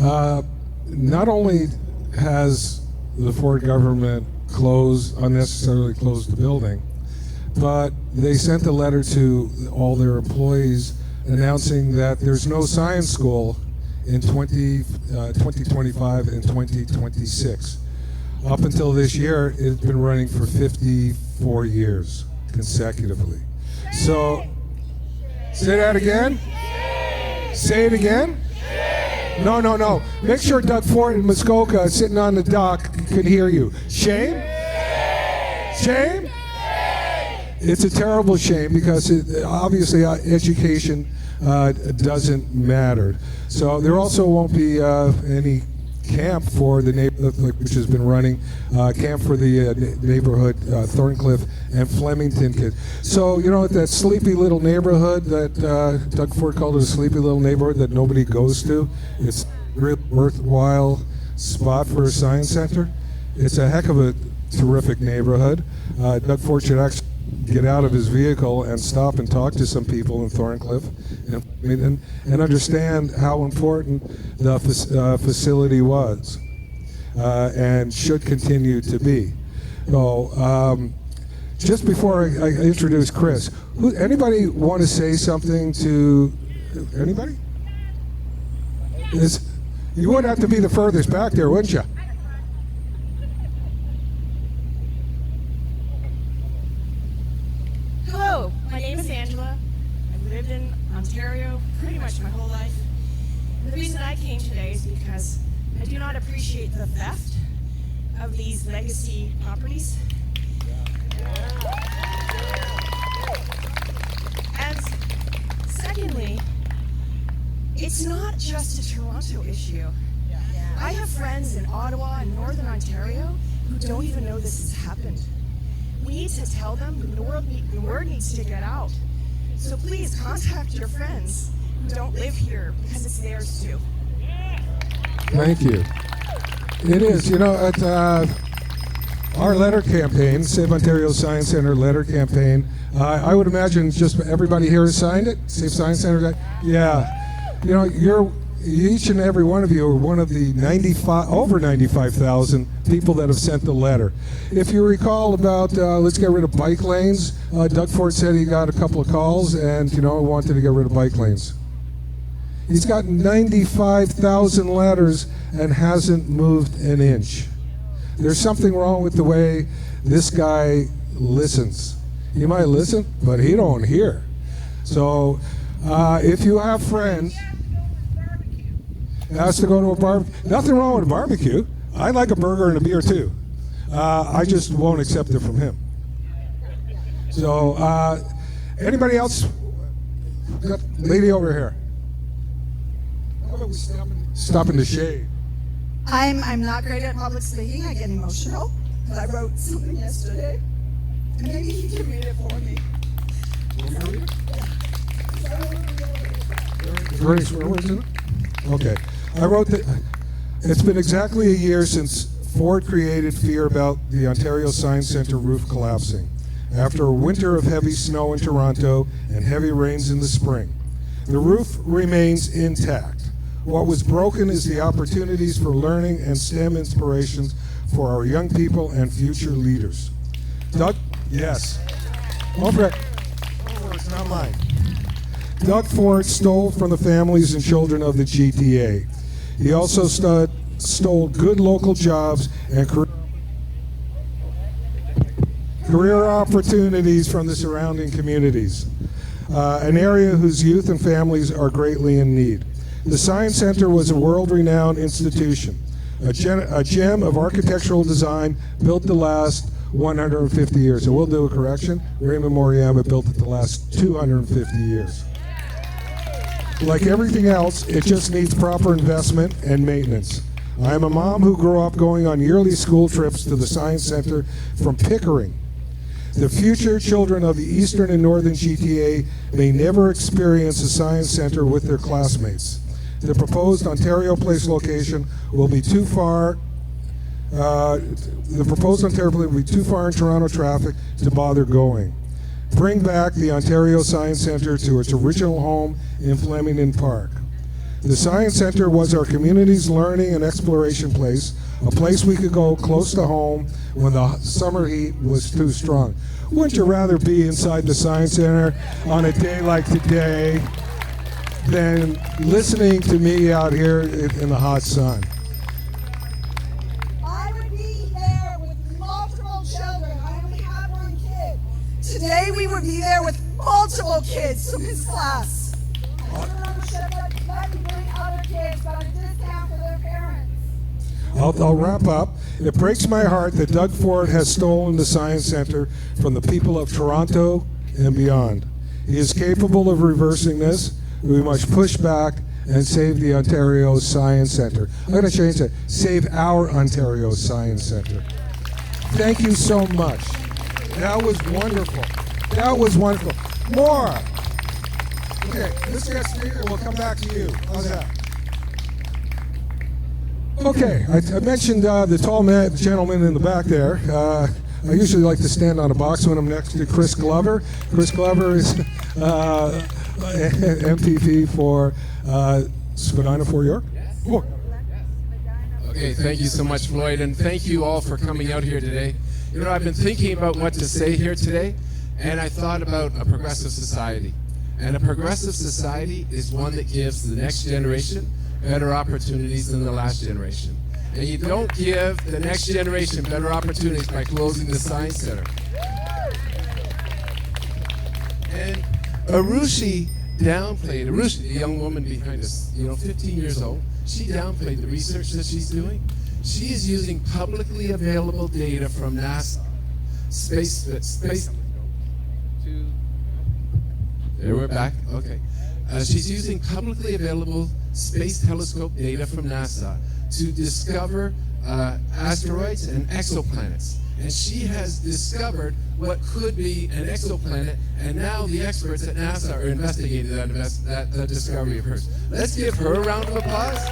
Not only has the Ford government unnecessarily closed the building, but they sent a letter to all their employees announcing that there's no science school in 2025 and 2026. Up until this year, it's been running for 54 years consecutively. So, say that again? Say it again? No. Make sure Doug Ford and Muskoka sitting on the dock can hear you. Shame? Shame? It's a terrible shame because obviously education doesn't matter. So there also won't be any camp for the neighborhood, which has been running, camp for the neighborhood, Thorncliffe and Flemington kids. So, you know, that sleepy little neighborhood that Doug Ford called it a sleepy little neighborhood that nobody goes to, it's a really worthwhile spot for a science center. It's a heck of a terrific neighborhood. Doug Ford should actually get out of his vehicle and stop and talk to some people in Thorncliffe and understand how important the facility was and should continue to be. So, just before I introduce Chris, anybody want to say something to anybody? You would have to be the furthest back there, wouldn't you? Hello, my name is Angela. I've lived in Ontario pretty much my whole life. And the reason I came today is because I do not appreciate the theft of these legacy properties. And secondly, it's not just a Toronto issue. I have friends in Ottawa and Northern Ontario who don't even know this has happened. We need to tell them, the word needs to get out. So please contact your friends who don't live here because it's theirs too. Thank you. It is, you know, at our letter campaign, Save Ontario Science Centre letter campaign, I would imagine just everybody here has signed it? Save Science Centre? Yeah. You know, each and every one of you are one of the over 95,000 people that have sent the letter. If you recall about let's get rid of bike lanes, Doug Ford said he got a couple of calls and, you know, wanted to get rid of bike lanes. He's got 95,000 letters and hasn't moved an inch. There's something wrong with the way this guy listens. He might listen, but he don't hear. So if you have friends, has to go to a barbecue. Nothing wrong with a barbecue. I like a burger and a beer too. I just won't accept it from him. So, anybody else? Got lady over here. How about we stop in the shade? I'm not great at public speaking. I get emotional. But I wrote something yesterday, and maybe you can read it for me. Very swear words in it? Okay. I wrote that it's been exactly a year since Ford created fear about the Ontario Science Centre roof collapsing. After a winter of heavy snow in Toronto and heavy rains in the spring, the roof remains intact. What was broken is the opportunities for learning and STEM inspirations for our young people and future leaders. Doug? Yes. Over it. Oh, it's not mine. Doug Ford stole from the families and children of the GTA. He also stole good local jobs and career opportunities from the surrounding communities, an area whose youth and families are greatly in need. The Science Centre was a world-renowned institution, a gem of architectural design built to last 150 years. And we'll do a correction. Raymond Moriyama built it to last 250 years. Like everything else, it just needs proper investment and maintenance. I am a mom who grew up going on yearly school trips to the Science Centre from Pickering. The future children of the Eastern and Northern GTA may never experience a Science Centre with their classmates. The proposed Ontario Place location will be too far. The proposed Ontario Place will be too far in Toronto traffic to bother going. Bring back the Ontario Science Centre to its original home in Flemington Park. The Science Center was our community's learning and exploration place, a place we could go close to home when the summer heat was too strong. Wouldn't you rather be inside the Science Center on a day like today than listening to me out here in the hot sun? I would be there with multiple children. I only have one kid. Today we would be there with multiple kids from his class. Let me bring other kids, got a discount for their parents. I'll wrap up. It breaks my heart that Doug Ford has stolen the Science Center from the people of Toronto and beyond. He is capable of reversing this. We must push back and save the Ontario Science Center. I'm going to change that. Save our Ontario Science Center. Thank you so much. That was wonderful. That was wonderful. More. Okay, this guest speaker, we'll come back to you. How's that? Okay, I mentioned the tall man, gentleman in the back there. I usually like to stand on a box when I'm next to Chris Glover. Chris Glover is MPP for Spadina for York. Oh. Okay, thank you so much, Floyd, and thank you all for coming out here today. You know, I've been thinking about what to say here today, and I thought about a progressive society. And a progressive society is one that gives the next generation better opportunities than the last generation. And you don't give the next generation better opportunities by closing the Science Center. And Arushi, the young woman behind us, 15 years old, she downplayed the research that she's doing. She is using publicly available data from NASA, space. There, we're back. Okay. She's using publicly available space telescope data from NASA to discover asteroids and exoplanets. And she has discovered what could be an exoplanet, and now the experts at NASA are investigating that discovery of hers. Let's give her a round of applause.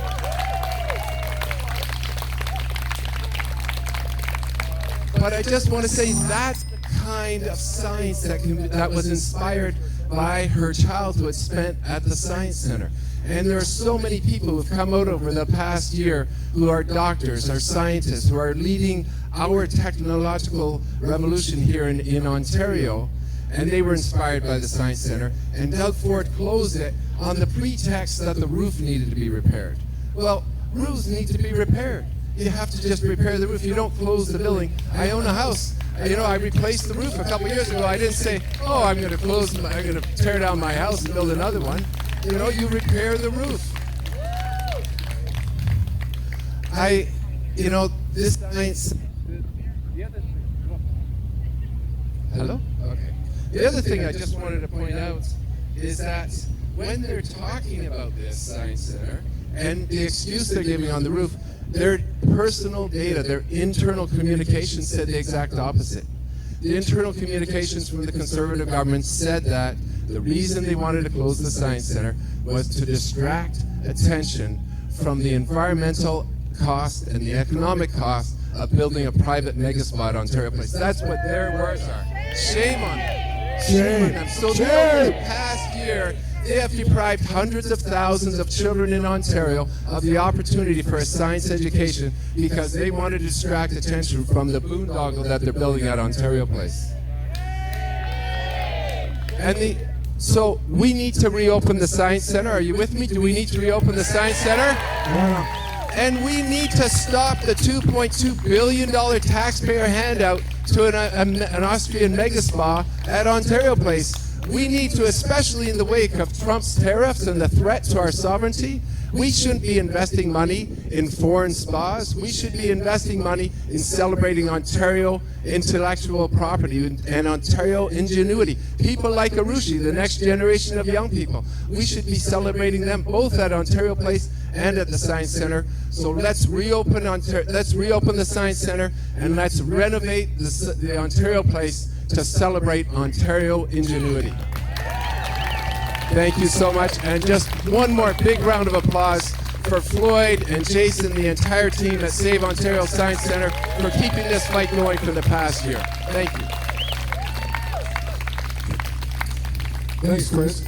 But I just want to say that's the kind of science that was inspired by her childhood spent at the Science Center. And there are so many people who have come out over the past year who are doctors, are scientists, who are leading our technological revolution here in Ontario, and they were inspired by the Science Center. And Doug Ford closed it on the pretext that the roof needed to be repaired. Well, roofs need to be repaired. You have to just repair the roof. You don't close the building. I own a house. I replaced the roof a couple years ago. I didn't say, oh, I'm going to tear down my house and build another one. You repair the roof. This science. Hello? Okay. The other thing I just wanted to point out is that when they're talking about this Science Center and the excuse they're giving on the roof, their personal data, their internal communications said the exact opposite. The internal communications from the Conservative government said that the reason they wanted to close the Science Center was to distract attention from the environmental cost and the economic cost of building a private megaspot on Ontario Place. That's what their words are. Shame on them. Shame on them. So over the past year, they have deprived hundreds of thousands of children in Ontario of the opportunity for a science education because they wanted to distract attention from the boondoggle that they're building at Ontario Place. So we need to reopen the Science Center. Are you with me? Do we need to reopen the Science Center? And we need to stop the $2.2 billion taxpayer handout to an Austrian mega spa at Ontario Place. We need to, especially in the wake of Trump's tariffs and the threat to our sovereignty, we shouldn't be investing money in foreign spas. We should be investing money in celebrating Ontario intellectual property and Ontario ingenuity. People like Arushi, the next generation of young people. We should be celebrating them both at Ontario Place and at the Science Center. So let's reopen the Science Center and let's renovate the Ontario Place to celebrate Ontario ingenuity. Thank you so much. And just one more big round of applause for Floyd and Jason, the entire team at Save Ontario Science Center, for keeping this fight going for the past year. Thank you. Thanks, Chris.